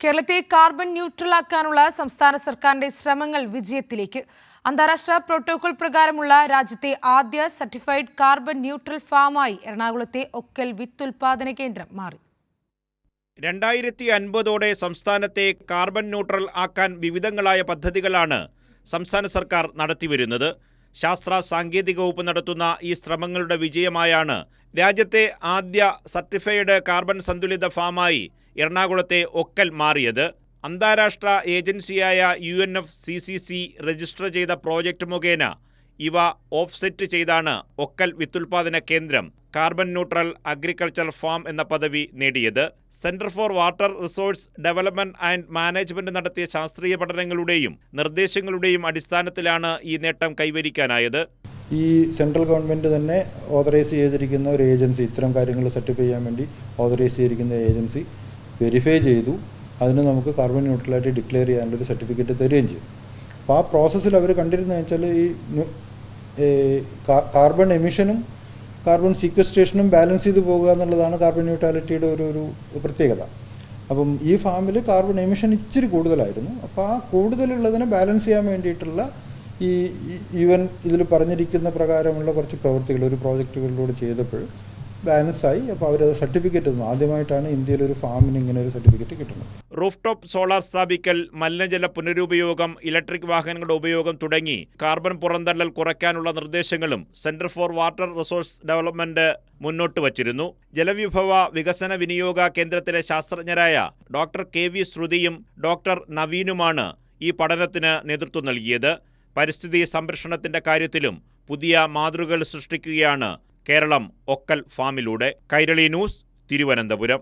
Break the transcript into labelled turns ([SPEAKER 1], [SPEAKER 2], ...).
[SPEAKER 1] കേരളത്തെ കാർബൺ ന്യൂട്രലാക്കാനുള്ള സംസ്ഥാന സർക്കാരിന്റെ ശ്രമങ്ങൾ വിജയത്തിലേക്ക്. അന്താരാഷ്ട്ര പ്രോട്ടോകോൾ പ്രകാരമുള്ള രാജ്യത്തെ ആദ്യ സർട്ടിഫൈഡ് കാർബൺ ന്യൂട്രൽ ഫാമായി എറണാകുളത്തെ ഒക്കൽ വിത്തുൽപാദന കേന്ദ്രം മാറി.
[SPEAKER 2] 2050 സംസ്ഥാനത്തെ കാർബൺ ന്യൂട്രൽ ആക്കാൻ വിവിധങ്ങളായ പദ്ധതികളാണ് സംസ്ഥാന സർക്കാർ നടത്തിവരുന്നത്. ശാസ്ത്ര സാങ്കേതിക വകുപ്പ് നടത്തുന്ന ഈ ശ്രമങ്ങളുടെ വിജയമായാണ് രാജ്യത്തെ ആദ്യ സർട്ടിഫൈഡ് കാർബൺ സന്തുലിത ഫാമായി എറണാകുളത്തെ ഒക്കൽ മാറിയത്. അന്താരാഷ്ട്ര ഏജൻസിയായ UNFCCC രജിസ്റ്റർ ചെയ്ത പ്രോജക്റ്റ് മുഖേന ഇവ ഓഫ്സെറ്റ് ചെയ്താണ് ഒക്കൽ വിത്തുൽപാദന കേന്ദ്രം കാർബൺ ന്യൂട്രൽ അഗ്രികൾച്ചർ ഫാം എന്ന പദവി നേടിയത്. Centre for water resource development and management നടത്തിയ ശാസ്ത്രീയ പഠനങ്ങളുടെയും നിർദ്ദേശങ്ങളുടെയും അടിസ്ഥാനത്തിലാണ് ഈ നേട്ടം കൈവരിക്കാനായത്.
[SPEAKER 3] ഈ സെൻട്രൽ ഗവൺമെൻറ് തന്നെ ഓതറൈസ് ചെയ്തിരിക്കുന്ന ഒരു ഏജൻസി, ഇത്തരം കാര്യങ്ങൾ സർട്ടിഫൈ ചെയ്യാൻ വേണ്ടി ഓതറൈസ് ചെയ്തിരിക്കുന്ന ഏജൻസി വെരിഫൈ ചെയ്തു. അതിന് നമുക്ക് കാർബൺ ന്യൂട്രലായിട്ട് ഡിക്ലെയർ ചെയ്യാനുള്ളൊരു സർട്ടിഫിക്കറ്റ് തരികയും ചെയ്തു. അപ്പോൾ ആ പ്രോസസ്സിൽ അവർ കണ്ടിരുന്നത് വെച്ചാൽ ഈ കാർബൺ എമിഷനും കാർബൺ സീക്വസ്ട്രേഷനും ബാലൻസ് ചെയ്ത് പോകുക എന്നുള്ളതാണ് കാർബൺ ന്യൂട്രാലിറ്റിയുടെ ഒരു പ്രത്യേകത. അപ്പം ഈ ഫാമിൽ കാർബൺ എമിഷൻ ഇച്ചിരി കൂടുതലായിരുന്നു. അപ്പോൾ ആ കൂടുതലുള്ളതിനെ ബാലൻസ് ചെയ്യാൻ വേണ്ടിയിട്ടുള്ള ഈ UN ഇതിൽ പറഞ്ഞിരിക്കുന്ന പ്രകാരമുള്ള കുറച്ച് പ്രവൃത്തികൾ ഒരു പ്രോജക്റ്റുകളിലൂടെ ചെയ്തപ്പോൾ ബാലൻസായി. അപ്പോൾ അവരത് സർട്ടിഫിക്കറ്റ് തന്നു. ആദ്യമായിട്ടാണ് ഇന്ത്യയിൽ ഒരു ഫാമിന് ഇങ്ങനെ ഒരു സർട്ടിഫിക്കറ്റ് കിട്ടുന്നത്.
[SPEAKER 2] റൂഫ് ടോപ്പ് സോളാർ സ്ഥാപിക്കൽ, മലിനജല പുനരുപയോഗം, ഇലക്ട്രിക് വാഹനങ്ങളുടെ ഉപയോഗം തുടങ്ങി കാർബൺ പുറന്തള്ളൽ കുറയ്ക്കാനുള്ള നിർദ്ദേശങ്ങളും centre for water resource development മുന്നോട്ട് വച്ചിരുന്നു. ജലവിഭവ വികസന വിനിയോഗ കേന്ദ്രത്തിലെ ശാസ്ത്രജ്ഞരായ ഡോക്ടർ KV ശ്രുതിയും ഡോക്ടർ നവീനുമാണ് ഈ പഠനത്തിന് നേതൃത്വം നൽകിയത്. പരിസ്ഥിതി സംരക്ഷണത്തിന്റെ കാര്യത്തിലും പുതിയ മാതൃകകൾ സൃഷ്ടിക്കുകയാണ് കേരളം ഒക്കൽ ഫാമിലൂടെ. കൈരളി ന്യൂസ്, തിരുവനന്തപുരം.